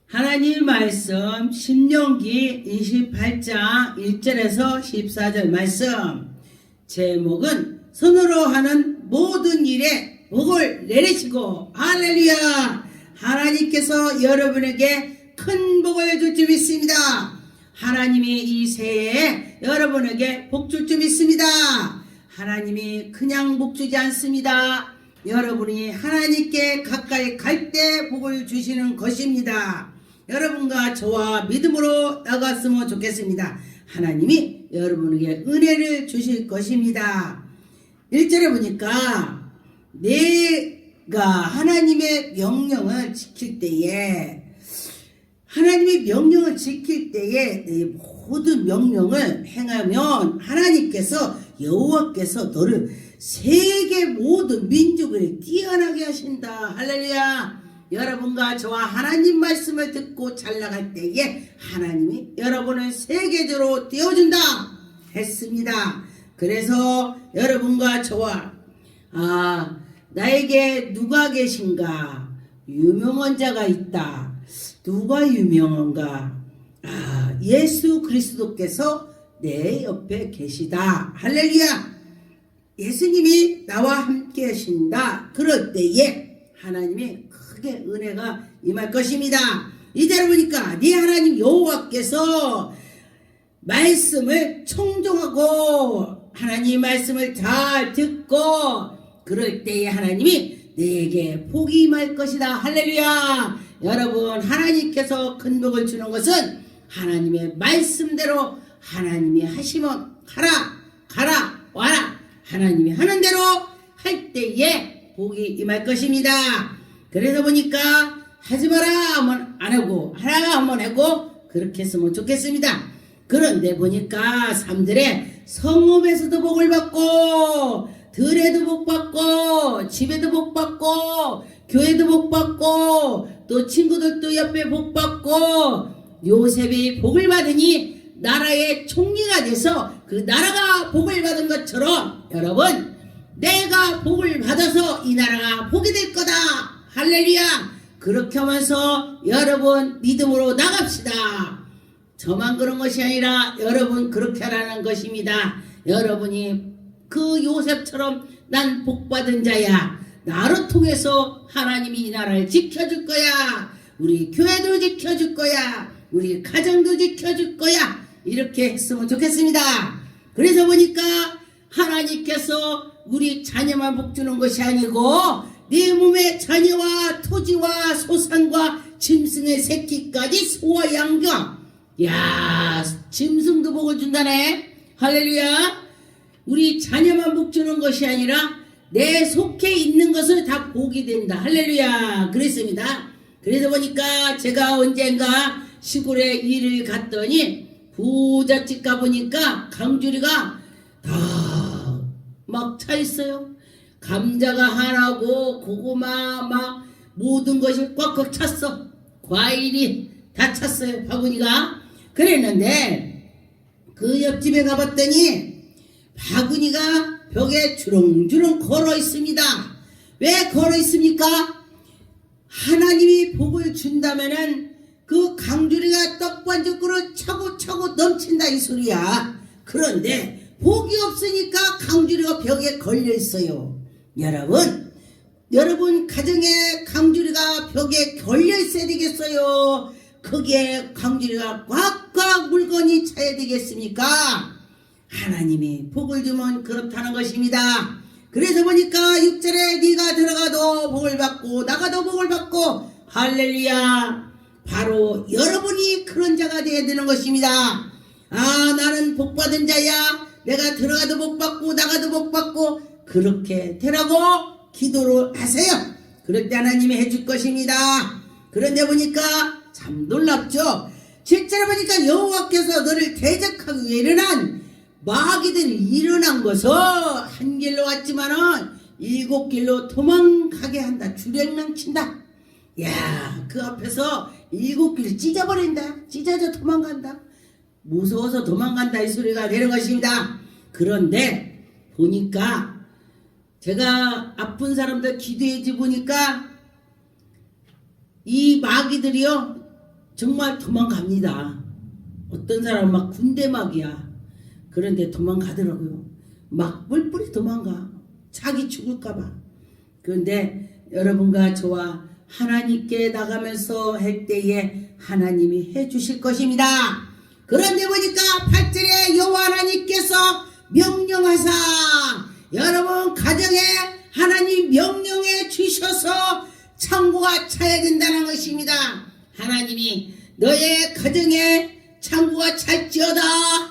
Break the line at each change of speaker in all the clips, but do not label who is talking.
하나님 말씀 신명기 28장 1절에서 14절 말씀. 제목은 손으로 하는 모든 일에 복을 내리시고, 할렐루야. 하나님께서 여러분에게 큰 복을 줄 줄 믿습니다. 하나님이 이 새해에 여러분에게 복 줄 줄 믿습니다. 하나님이 그냥 복 주지 않습니다. 여러분이 하나님께 가까이 갈 때 복을 주시는 것입니다. 여러분과 저와 믿음으로 나갔으면 좋겠습니다. 하나님이 여러분에게 은혜를 주실 것입니다. 1절에 보니까 내가 하나님의 명령을 지킬 때에, 하나님의 명령을 지킬 때에 내 모든 명령을 행하면 하나님께서, 여호와께서 너를 세계 모든 민족을 뛰어나게 하신다. 할렐루야. 여러분과 저와 하나님 말씀을 듣고 잘 나갈 때에 하나님이 여러분을 세계적으로 띄워준다 했습니다. 그래서 여러분과 저와 나에게 누가 계신가? 유명한 자가 있다. 누가 유명한가? 예수 그리스도께서 내 옆에 계시다. 할렐루야. 예수님이 나와 함께 하신다. 그럴 때에 하나님이 크게 은혜가 임할 것입니다. 이대로 보니까 네 하나님 여호와께서 말씀을 청종하고 하나님 말씀을 잘 듣고 그럴 때에 하나님이 내게 복이 임할 것이다. 할렐루야. 여러분, 하나님께서 큰 복을 주는 것은 하나님의 말씀대로 하나님이 하시면 가라 와라, 하나님이 하는 대로 할 때에 복이 임할 것입니다. 그래서 보니까 하지 마라 하면 안 하고 하라 하면 하고 그렇게 했으면 좋겠습니다. 그런데 보니까 3절에 성읍에서도 복을 받고 들에도 복 받고 집에도 복 받고 교회도 복 받고 또 친구들도 옆에 복 받고 요셉이 복을 받으니 나라의 총리가 돼서 그 나라가 복을 받은 것처럼 여러분, 내가 복을 받아서 이 나라가 복이 될 거다. 할렐루야. 그렇게 하면서 여러분 믿음으로 나갑시다. 저만 그런 것이 아니라 여러분 그렇게 하라는 것입니다. 여러분이 그 요셉처럼 난 복받은 자야. 나를 통해서 하나님이 이 나라를 지켜줄 거야. 우리 교회도 지켜줄 거야. 우리 가정도 지켜줄 거야. 이렇게 했으면 좋겠습니다. 그래서 보니까 하나님께서 우리 자녀만 복주는 것이 아니고 네 몸의 자녀와 토지와 소산과 짐승의 새끼까지 소와 양과, 야, 짐승도 복을 준다네. 할렐루야. 우리 자녀만 복주는 것이 아니라 내 속해 있는 것을 다 복이 된다. 할렐루야. 그랬습니다. 그래서 보니까 제가 언젠가 시골에 일을 갔더니 부잣집 가보니까 강주리가 다 막 차 있어요. 감자가 하나고 고구마 막 모든 것이 꽉꽉 찼어. 과일이 다 찼어요. 바구니가. 그랬는데 그 옆집에 가봤더니 바구니가 벽에 주렁주렁 걸어 있습니다. 왜 걸어 있습니까? 하나님이 복을 준다면은 그 강주리가 떡반죽으로 차고차고 넘친다 이 소리야. 그런데 복이 없으니까 강주리가 벽에 걸려 있어요. 여러분 가정에 강주리가 벽에 걸려 있어야 되겠어요? 거기에 강주리가 꽉꽉 물건이 차야 되겠습니까? 하나님이 복을 주면 그렇다는 것입니다. 그래서 보니까 6절에 네가 들어가도 복을 받고 나가도 복을 받고, 할렐루야. 바로 여러분이 그런 자가 되어야 되는 것입니다. 나는 복받은 자야. 내가 들어가도 복 받고 나가도 복 받고 그렇게 되라고 기도를 하세요. 그럴 때 하나님이 해줄 것입니다. 그런데 보니까 참 놀랍죠. 7절에 보니까 여호와께서 너를 대적하기 위해 일어난 마귀들이 일어난 것은 한 길로 왔지만은 7길로 도망가게 한다. 주랭랑 친다. 야, 그 앞에서 7길 찢어버린다. 찢어져 도망간다. 무서워서 도망간다 이 소리가 되는 것입니다. 그런데 보니까 제가 아픈 사람들 기도해 주 보니까 이 마귀들이요 정말 도망갑니다. 어떤 사람은 막 군대막이야. 그런데 도망가더라고요. 막 뿔뿔이 도망가. 자기 죽을까봐. 그런데 여러분과 저와 하나님께 나가면서 할 때에 하나님이 해주실 것입니다. 그런데 보니까 8절에 여호와 하나님께서 명령하사, 여러분 가정에 하나님 명령해 주셔서 창고가 차야 된다는 것입니다. 하나님이 너의 가정에 창고가 찰지어다.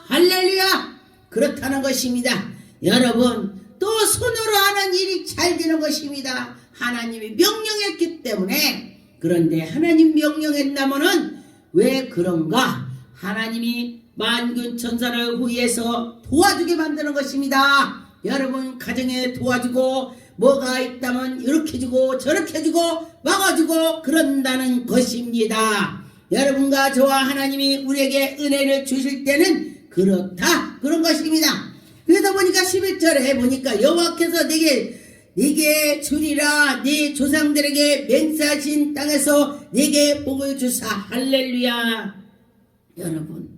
할렐루야. 그렇다는 것입니다. 여러분 또 손으로 하는 일이 잘 되는 것입니다. 하나님이 명령했기 때문에. 그런데 하나님 명령했다면은 왜 그런가? 하나님이 만군 천사를 후위해서 도와주게 만드는 것입니다. 여러분 가정에 도와주고 뭐가 있다면 이렇게 주고 저렇게 주고 막아주고 그런다는 것입니다. 여러분과 저와 하나님이 우리에게 은혜를 주실 때는 그렇다 그런 것입니다. 그래서 보니까 11절에 보니까 여호와께서 네게 주리라 네 조상들에게 맹세하신 땅에서 네게 복을 주사. 할렐루야. 여러분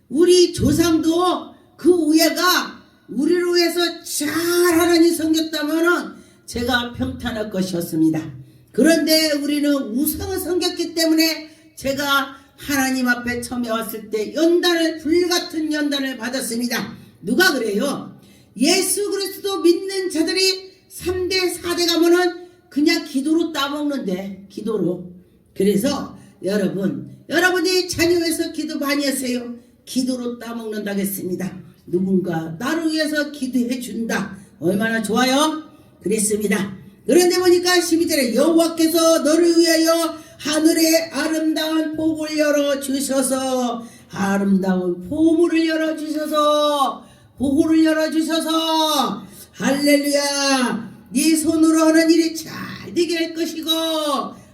우리 조상도 그 우애가 우리를 위해서 잘 하나님 섬겼다면은 제가 평탄할 것이었습니다. 그런데 우리는 우상을 섬겼기 때문에 제가 하나님 앞에 처음에 왔을 때 연단을, 불같은 연단을 받았습니다. 누가 그래요? 예수 그리스도 믿는 자들이 3대 4대 가면은 그냥 기도로 따먹는데, 기도로. 그래서 여러분이 자녀에서 기도 많이 하세요. 기도로 따먹는다겠습니다. 누군가 나를 위해서 기도해 준다. 얼마나 좋아요? 그랬습니다. 그런데 보니까 12절에 여호와께서 너를 위하여 하늘의 아름다운 복을 열어주셔서, 아름다운 보물을 열어주셔서, 보고를 열어주셔서, 할렐루야. 네 손으로 하는 일이 잘 되게 할 것이고,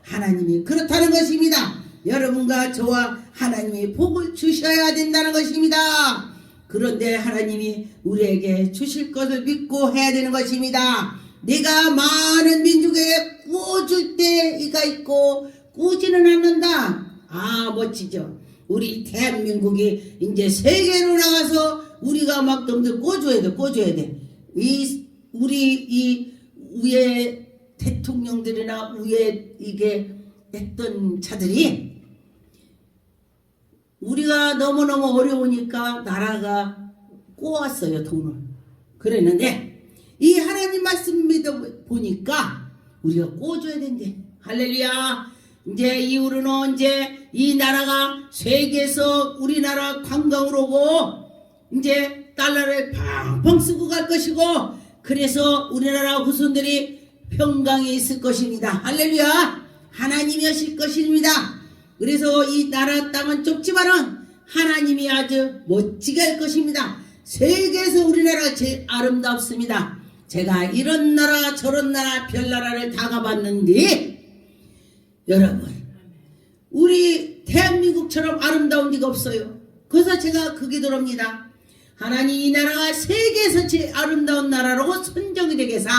하나님이 그렇다는 것입니다. 여러분과 저와 하나님이 복을 주셔야 된다는 것입니다. 그런데 하나님이 우리에게 주실 것을 믿고 해야 되는 것입니다. 내가 많은 민족에 꾸어줄 때가 있고 꾸지는 않는다. 아, 멋지죠. 우리 대한민국이 이제 세계로 나가서 우리가 막 놈들 꿔줘야 돼. 우리 위에 대통령들이나 위에 이게 했던 자들이 우리가 너무너무 어려우니까 나라가 꼬았어요, 돈을. 그랬는데 이 하나님 말씀 믿어 보니까 우리가 꼬줘야 된대. 할렐루야. 이제 이후로는 이제 이 나라가 세계에서 우리나라 관광으로 오고 이제 달러를 팡팡 쓰고 갈 것이고, 그래서 우리나라 후손들이 평강에 있을 것입니다. 할렐루야. 하나님이 하실 것입니다. 그래서 이 나라 땅은 좁지만은 하나님이 아주 멋지게 할 것입니다. 세계에서 우리나라가 제일 아름답습니다. 제가 이런 나라 저런 나라 별나라를 다 가봤는데 여러분 우리 대한민국처럼 아름다운 데가 없어요. 그래서 제가 그 기도를 합니다. 하나님 이 나라가 세계에서 제일 아름다운 나라라고 선정이 되게 해서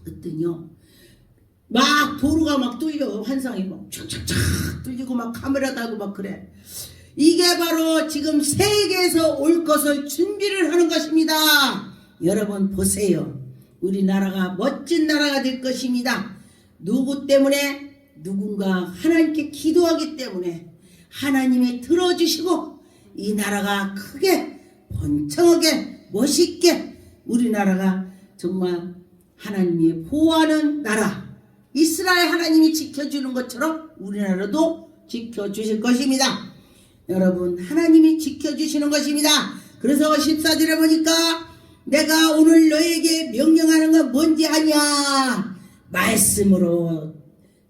그랬더니요 막 도로가 막 뚫려. 환상이 막 촥촥촥 뚫리고 막 카메라 달고 막 그래. 이게 바로 지금 세계에서 올 것을 준비를 하는 것입니다. 여러분 보세요. 우리나라가 멋진 나라가 될 것입니다. 누구 때문에? 누군가 하나님께 기도하기 때문에 하나님이 들어주시고 이 나라가 크게 번창하게 멋있게 우리나라가 정말 하나님이 보호하는 나라, 이스라엘 하나님이 지켜주는 것처럼 우리나라도 지켜주실 것입니다. 여러분 하나님이 지켜주시는 것입니다. 그래서 14절에 보니까 내가 오늘 너에게 명령하는 건 뭔지 아냐? 말씀으로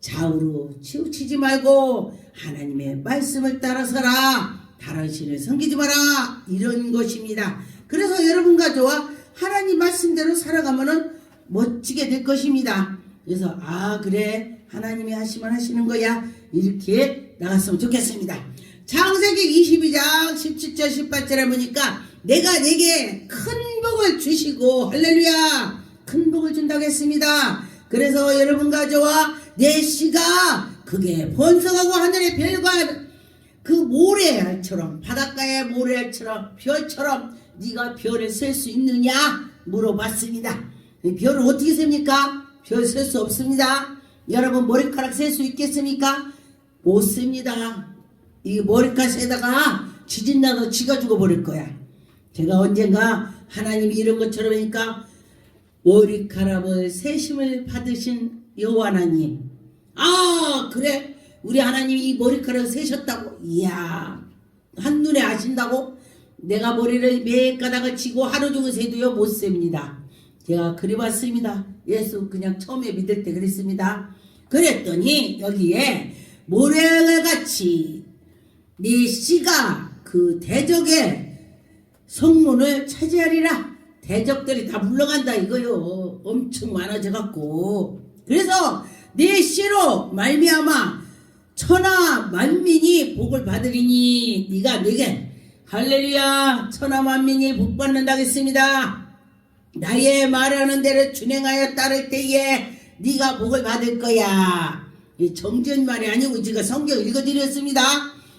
좌우로 치우치지 말고 하나님의 말씀을 따라서라. 다른 신을 섬기지 마라. 이런 것입니다. 그래서 여러분과 저와 하나님 말씀대로 살아가면은 멋지게 될 것입니다. 그래서 아 그래 하나님이 하시면 하시는 거야 이렇게 나갔으면 좋겠습니다. 창세기 22장 17절 18절에 보니까 내가 내게 큰 복을 주시고 할렐루야 큰 복을 준다고 했습니다. 그래서 여러분과 저와 내 씨가 그게 번성하고 하늘의 별과 그 모래알처럼 바닷가의 모래알처럼 별처럼 네가 별을 셀 수 있느냐 물어봤습니다. 별을 어떻게 셉니까? 별 셀 수 없습니다. 여러분 머리카락 셀 수 있겠습니까? 못 셉니다. 이 머리카락 세다가 지진 나서 지가 죽어버릴 거야. 제가 언젠가 하나님이 이런 것처럼 하니까 머리카락을 세심을 받으신 여호와 하나님, 아 그래 우리 하나님이 이 머리카락을 세셨다고, 이야 한눈에 아신다고? 내가 머리를 몇 가닥을 치고 하루 종일 세도요 못 셉니다. 제가 그래봤습니다. 예수 그냥 처음에 믿을 때 그랬습니다. 그랬더니 여기에 모래같이 네 씨가 그 대적의 성문을 차지하리라. 대적들이 다 물러간다 이거요. 엄청 많아져갖고. 그래서 네 씨로 말미암아 천하 만민이 복을 받으리니 네가 내게 할렐루야 천하 만민이 복 받는다 했습니다. 나의 말하는 대로 준행하여 따를 때에 네가 복을 받을 거야. 이 정전 말이 아니고 제가 성경 읽어드렸습니다.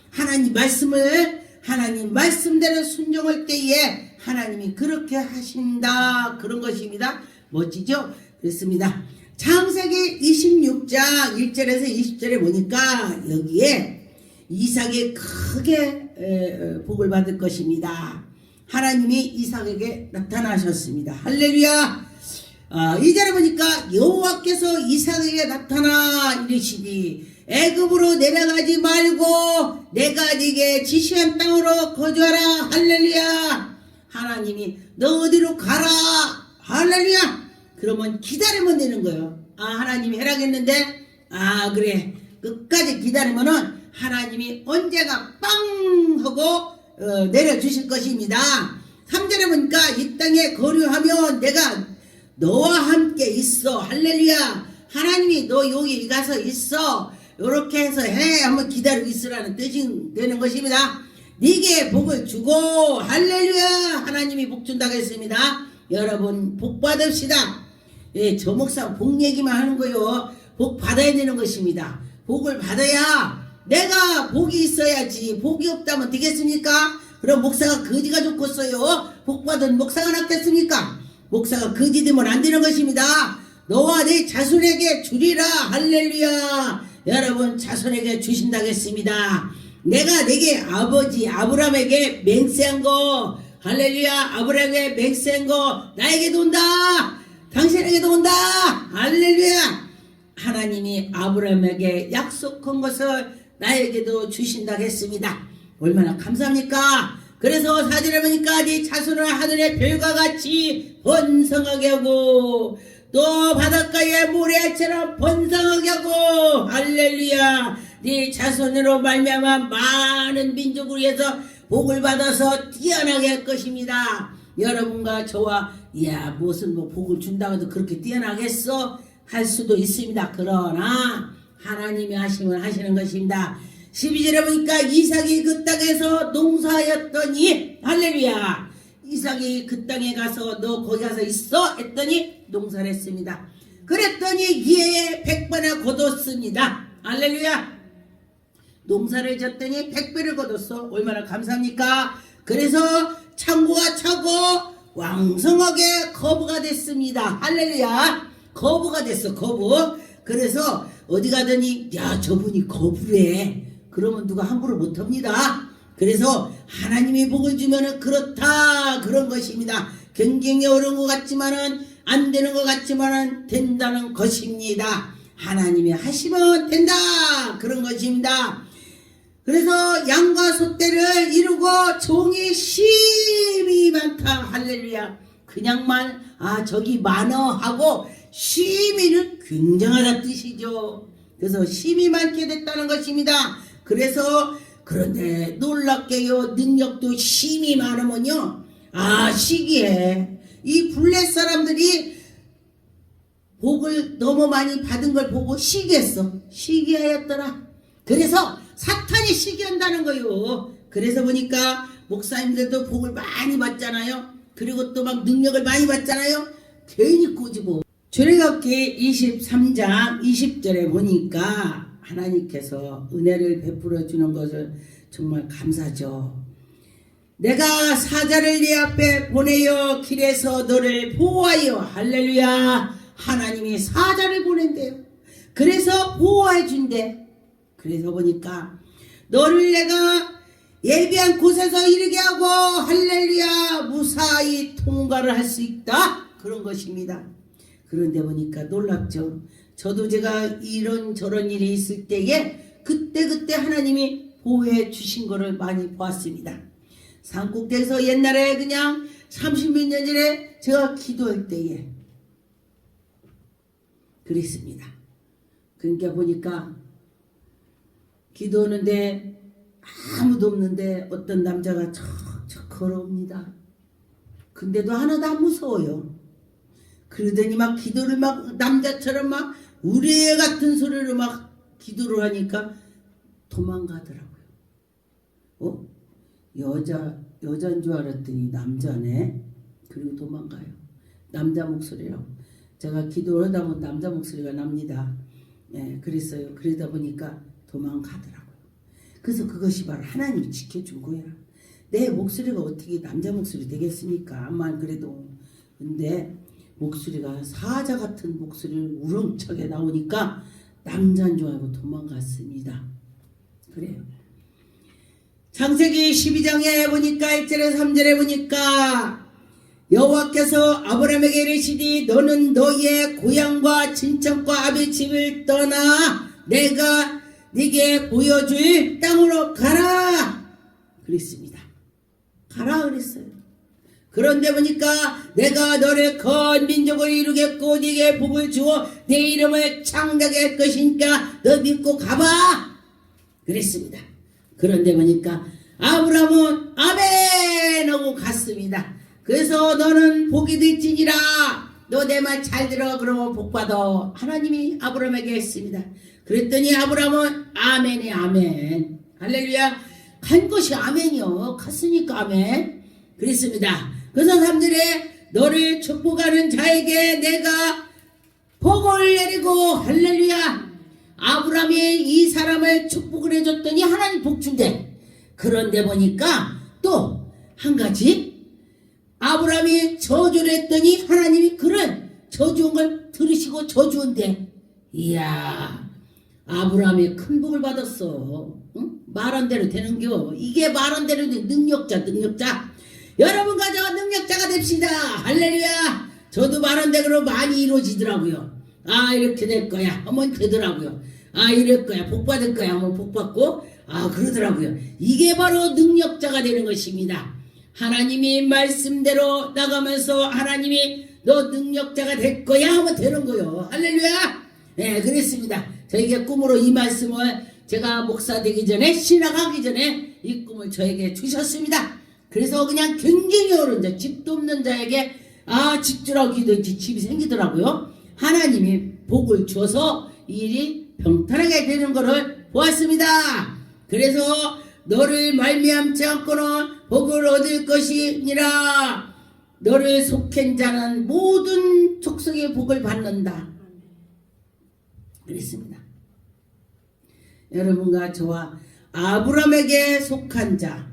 하나님 말씀을 하나님 말씀대로 순종할 때에 하나님이 그렇게 하신다 그런 것입니다. 멋지죠? 그렇습니다. 창세기 26장 1절에서 20절에 보니까 여기에 이삭이 크게 복을 받을 것입니다. 하나님이 이삭에게 나타나셨습니다. 할렐루야. 2절에 보니까 여호와께서 이삭에게 나타나 이르시니 애굽으로 내려가지 말고 내가 네게 지시한 땅으로 거주하라. 할렐루야. 하나님이 너 어디로 가라. 할렐루야. 그러면 기다리면 되는 거예요. 하나님이 해라겠는데 그래 끝까지 기다리면은 하나님이 언제가 빵 하고 내려주실 것입니다. 3절에 보니까 이 땅에 거류하면 내가 너와 함께 있어. 할렐루야. 하나님이 너 여기 가서 있어. 요렇게 해서 해 한번 기다리고 있으라는 뜻이 되는 것입니다. 네게 복을 주고 할렐루야. 하나님이 복 준다고 했습니다. 여러분 복 받읍시다. 예, 저 목사 복 얘기만 하는 거요. 복 받아야 되는 것입니다. 복을 받아야 내가 복이 있어야지. 복이 없다면 되겠습니까? 그럼 목사가 거지가 좋겠어요. 복 받은 목사가 낫겠습니까? 목사가 거지 되면 안 되는 것입니다. 너와 네 자손에게 주리라. 할렐루야. 여러분 자손에게 주신다겠습니다. 내가 내게 아버지 아브라함에게 맹세한 거 할렐루야. 아브라함에게 맹세한 거 나에게도 온다. 당신에게도 온다. 할렐루야. 하나님이 아브라함에게 약속한 것을 나에게도 주신다고 했습니다. 얼마나 감사합니까? 그래서 4절에 보니까 네 자손을 하늘의 별과 같이 번성하게 하고 또 바닷가의 모래알처럼 번성하게 하고 할렐루야. 네 자손으로 말미암아 많은 민족을 위해서 복을 받아서 뛰어나게 할 것입니다. 여러분과 저와 무슨 복을 준다고 해도 그렇게 뛰어나겠어? 할 수도 있습니다. 그러나 하나님이 하시면 하시는 것입니다. 12절에 보니까 이삭이 그 땅에서 농사하였더니 할렐루야. 이삭이 그 땅에 가서 너 거기 가서 있어 했더니 농사를 했습니다. 그랬더니 기회에 100배나 거뒀습니다. 할렐루야. 농사를 졌더니 100배를 거뒀어. 얼마나 감사합니까? 그래서 창고가 차고 왕성하게 거부가 됐습니다. 할렐루야. 거부가 됐어. 거부. 그래서 어디 가더니 저분이 거부래. 그러면 누가 함부로 못합니다. 그래서 하나님이 복을 주면은 그렇다 그런 것입니다. 굉장히 어려운 것 같지만은 안 되는 것 같지만은 된다는 것입니다. 하나님이 하시면 된다 그런 것입니다. 그래서 양과 소떼를 이루고 종이 심이 많다. 할렐루야. 그냥만 저기 많어 하고 심이는 굉장하다 뜻이죠. 그래서 심이 많게 됐다는 것입니다. 그래서 그런데 놀랍게요 능력도 심이 많으면요 시기에 이 블레 사람들이 복을 너무 많이 받은 걸 보고 시기했어. 시기하였더라. 그래서 사탄이 시기한다는 거요. 그래서 보니까 목사님들도 복을 많이 받잖아요. 그리고 또 막 능력을 많이 받잖아요. 괜히 꼬지고 출애굽기 23장 20절에 보니까 하나님께서 은혜를 베풀어 주는 것을 정말 감사죠. 내가 사자를 네 앞에 보내어 길에서 너를 보호하여. 할렐루야. 하나님이 사자를 보낸대요. 그래서 보호해 준대. 그래서 보니까 너를 내가 예비한 곳에서 이르게 하고 할렐루야 무사히 통과를 할 수 있다. 그런 것입니다. 그런데 보니까 놀랍죠. 저도 제가 이런 저런 일이 있을 때에 그때 하나님이 보호해 주신 거를 많이 보았습니다. 산꼭대기에서 옛날에 그냥 30몇 년 전에 제가 기도할 때에 그랬습니다. 그러니까 보니까 기도하는데 아무도 없는데 어떤 남자가 척척 걸어옵니다. 근데도 하나도 안 무서워요. 그러더니 막 기도를 막 남자처럼 막 우레 같은 소리로 막 기도를 하니까 도망가더라고요. 여자인 줄 알았더니 남자네. 그리고 도망가요. 남자 목소리라고. 제가 기도를 하다 보면 남자 목소리가 납니다. 예, 그랬어요. 그러다 보니까 도망가더라고요. 그래서 그것이 바로 하나님이 지켜준 거야. 내 목소리가 어떻게 남자 목소리 되겠습니까? 암만 그래도. 근데 목소리가 사자 같은 목소리를 우렁차게 나오니까 남자인 줄 알고 도망갔습니다. 그래요. 창세기 12장에 보니까 1절에 3절에 보니까 여호와께서 아브라함에게 이르시되 너는 너의 고향과 친척과 아비 집을 떠나 내가 네게 보여줄 땅으로 가라 그랬습니다. 가라 그랬어요. 그런데 보니까 내가 너를 큰 민족을 이루겠고 네게 복을 주어 네 이름을 창대하게 할 것이니까 너 믿고 가봐 그랬습니다. 그런데 보니까 아브라함은 아멘 하고 갔습니다. 그래서 너는 복이 될지니라 너 내 말 잘 들어 그러면 복받아 하나님이 아브라함에게 했습니다. 그랬더니 아브라함은 아멘이 아멘 할렐루야 간 것이 아멘이요. 갔으니까 아멘 그랬습니다. 그래서 3절에 너를 축복하는 자에게 내가 복을 내리고 할렐루야 아브라함이 이 사람을 축복을 해줬더니 하나님 복 준대. 그런데 보니까 또 한 가지 아브라함이 저주를 했더니 하나님이 그런 저주한 걸 들으시고 저주한대. 이야 아브라함이 큰 복을 받았어. 응? 말한 대로 되는겨. 이게 말한 대로 되는 능력자. 여러분과 저와 능력자가 됩시다. 할렐루야. 저도 말한 대로 많이 이루어지더라고요. 아 이렇게 될 거야 하면 되더라고요. 아 이럴 거야 복 받을 거야 하면 복 받고 아 그러더라고요. 이게 바로 능력자가 되는 것입니다. 하나님이 말씀대로 나가면서 하나님이 너 능력자가 될 거야 하면 되는 거요. 할렐루야. 네 그랬습니다. 저에게 꿈으로 이 말씀을 제가 목사 되기 전에 신학하기 전에 이 꿈을 저에게 주셨습니다. 그래서 그냥 굉장히 어려운 자 집도 없는 자에게 집 주라고 기도했지 집이 생기더라고요. 하나님이 복을 줘서 일이 평탄하게 되는 것을 보았습니다. 그래서 너를 말미암지 않고는 복을 얻을 것이니라 너를 속한 자는 모든 족속의 복을 받는다 그랬습니다. 여러분과 저와 아브라함에게 속한 자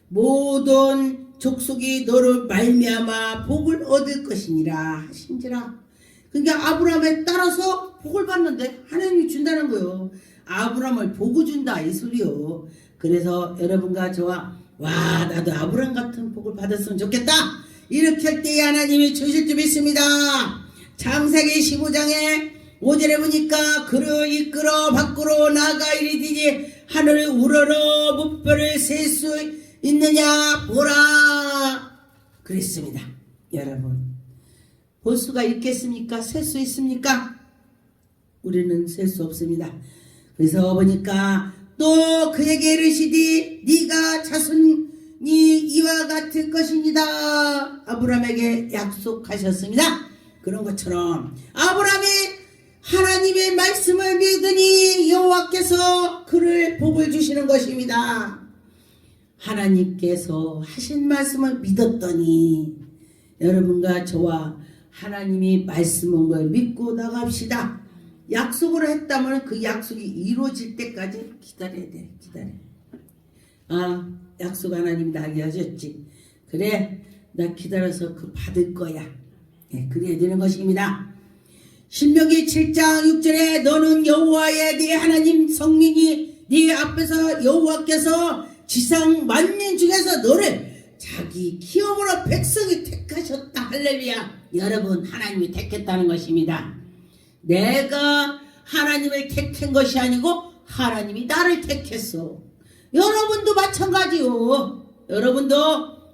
모든 족속이 너를 말미암아 복을 얻을 것이니라 하신지라. 그러니까 아브라함에 따라서 복을 받는데 하나님이 준다는 거요. 아브라함을 복을 준다 이 소리요. 그래서 여러분과 저와 와 나도 아브라함 같은 복을 받았으면 좋겠다 이렇게 할 때에 하나님이 주실 줄 믿습니다. 창세기 15장에 5절에 보니까 그를 이끌어 밖으로 나가 이르더니 하늘을 우러러 무뼈를 셀 수 있느냐 보라 그랬습니다. 여러분 볼 수가 있겠습니까? 셀 수 있습니까? 우리는 셀 수 없습니다. 그래서 보니까 또 그에게 이르시되 네가 자손이 이와 같을 것이니다 아브라함에게 약속하셨습니다. 그런 것처럼 아브라함이 하나님의 말씀을 믿으니 여호와께서 그를 복을 주시는 것입니다. 하나님께서 하신 말씀을 믿었더니 여러분과 저와 하나님이 말씀한 걸 믿고 나갑시다. 약속을 했다면 그 약속이 이루어질 때까지 기다려야 돼. 기다려. 아, 약속 하나님 나게 하셨지. 그래, 나 기다려서 그 받을 거야. 네, 그래야 되는 것입니다. 신명기 7장 6절에 너는 여호와의 네 하나님 성민이 네 앞에서 여호와께서 지상 만민 중에서 너를 자기 기업으로 백성이 택하셨다. 할렐루야. 여러분, 하나님이 택했다는 것입니다. 내가 하나님을 택한 것이 아니고 하나님이 나를 택했어. 여러분도 마찬가지요.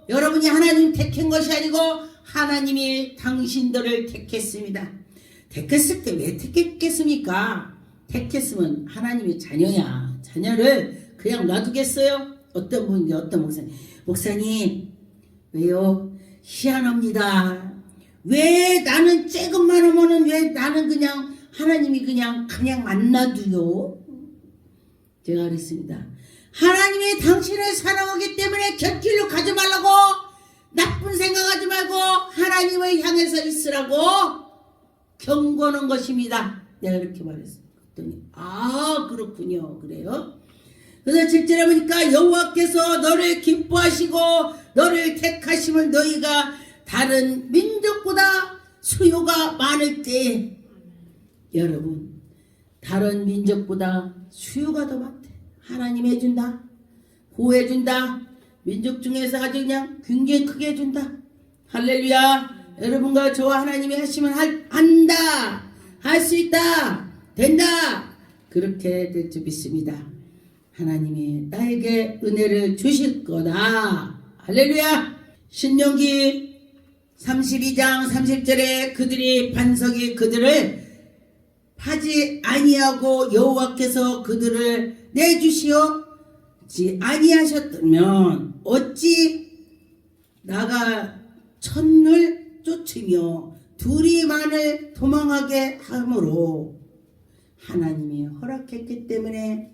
여러분이 하나님 택한 것이 아니고 하나님이 당신들을 택했습니다. 택했을 때 왜 택했겠습니까? 택했으면 하나님의 자녀야. 자녀를 그냥 놔두겠어요? 어떤 분이 어떤 목사님 왜요? 희한합니다. 왜 나는 조금만 하면은 왜 나는 그냥 하나님이 그냥 만나두요? 제가 그랬습니다. 하나님이 당신을 사랑하기 때문에 곁길로 가지 말라고, 나쁜 생각하지 말고 하나님을 향해서 있으라고 경고하는 것입니다. 내가 그렇게 말했어요. 그랬더니 그렇군요. 그래요? 그래서 7절에 보니까 여호와께서 너를 기뻐하시고 너를 택하시면 너희가 다른 민족보다 수요가 많을 때, 여러분, 다른 민족보다 수요가 더 많대. 하나님 해준다. 보호해준다. 민족 중에서 아주 그냥 굉장히 크게 해준다. 할렐루야. 여러분과 저와 하나님이 하시면 한다. 할 수 있다. 된다. 그렇게 될 줄 믿습니다. 하나님이 나에게 은혜를 주실 거다. 할렐루야. 신명기 32장 30절에 그들이 반석이 그들을 파지 아니하고 여호와께서 그들을 내주시지 아니하셨다면 어찌 나가 천을 쫓으며 둘이 만을 도망하게 하므로, 하나님이 허락했기 때문에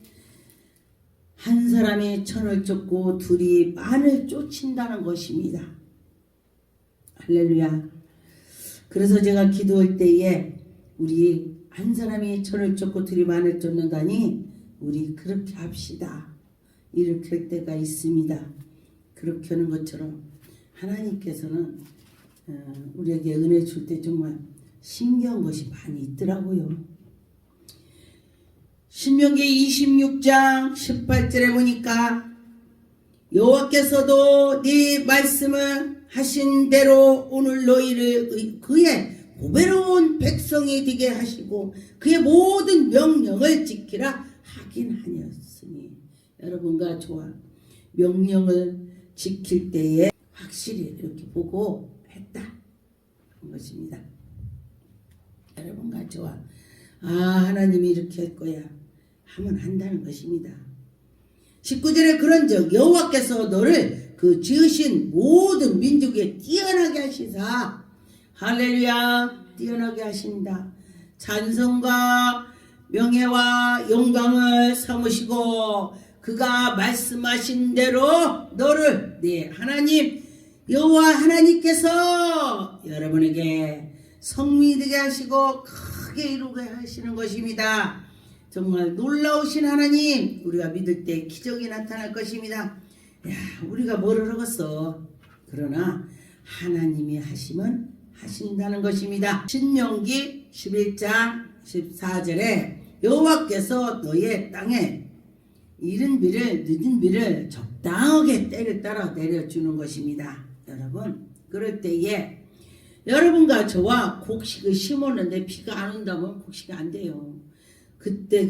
한 사람이 천을 쫓고 둘이 만을 쫓는다는 것입니다. 할렐루야. 그래서 제가 기도할 때에 우리 한 사람이 천을 쫓고 둘이 만을 쫓는다니 우리 그렇게 합시다. 이렇게 할 때가 있습니다. 그렇게 하는 것처럼 하나님께서는 우리에게 은혜 줄 때 정말 신기한 것이 많이 있더라고요. 신명기 26장 18절에 보니까 여호와께서도 네 말씀을 하신 대로 오늘 너희를 그의 보배로운 백성이 되게 하시고 그의 모든 명령을 지키라 하긴 하였으니, 여러분과 저와 명령을 지킬 때에 확실히 이렇게 보고 했다 한 것입니다. 여러분과 저와 하나님이 이렇게 할 거야 하면 한다는 것입니다. 19절에 그런즉 여호와께서 너를 그 지으신 모든 민족에 뛰어나게 하시사, 할렐루야, 뛰어나게 하신다. 찬송과 명예와 영광을 삼으시고 그가 말씀하신 대로 너를 하나님 여호와 하나님께서 여러분에게 성민이 되게 하시고 크게 이루게 하시는 것입니다. 정말 놀라우신 하나님, 우리가 믿을 때 기적이 나타날 것입니다. 우리가 뭐를 하겠어. 그러나 하나님이 하시면 하신다는 것입니다. 신명기 11장 14절에 여호와께서 너의 땅에 이른 비를 늦은 비를 적당하게 때를 따라 내려주는 것입니다. 여러분, 그럴 때에 여러분과 저와 곡식을 심었는데 비가 안 온다면 곡식이 안 돼요. 그때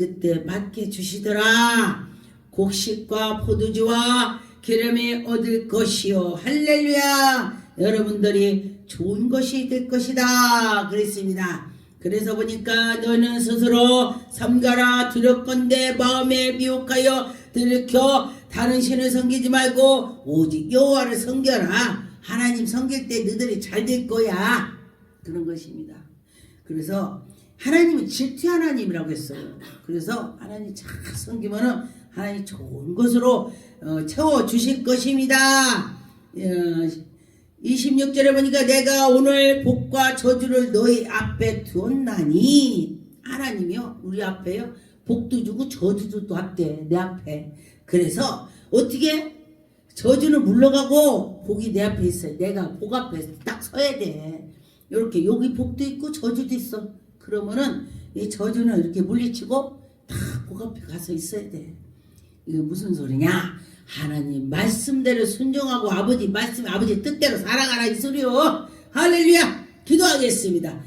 맞게 주시더라. 곡식과 포도주와 기름이 얻을 것이요. 할렐루야. 여러분들이 좋은 것이 될 것이다 그랬습니다. 그래서 보니까 너는 스스로 삼가라 두렵건대 마음에 미혹하여 들켜 다른 신을 섬기지 말고 오직 여호와를 섬겨라. 하나님 섬길 때 너희들이 잘 될 거야. 그런 것입니다. 그래서 하나님은 질투 하나님이라고 했어요. 그래서 하나님 잘 섬기면은 하나님 좋은 것으로 채워주실 것입니다. 26절에 보니까 내가 오늘 복과 저주를 너희 앞에 두었나니, 하나님이요 우리 앞에요 복도 주고 저주도 왔대 내 앞에. 그래서 어떻게 저주는 물러가고 복이 내 앞에 있어요. 내가 복 앞에 딱 서야 돼. 이렇게 여기 복도 있고 저주도 있어. 그러면은 이 저주는 이렇게 물리치고 다 복 앞에 가서 있어야 돼. 이게 무슨 소리냐? 하나님 말씀대로 순종하고 아버지 말씀 아버지 뜻대로 살아가라 이 소리요. 할렐루야. 기도하겠습니다.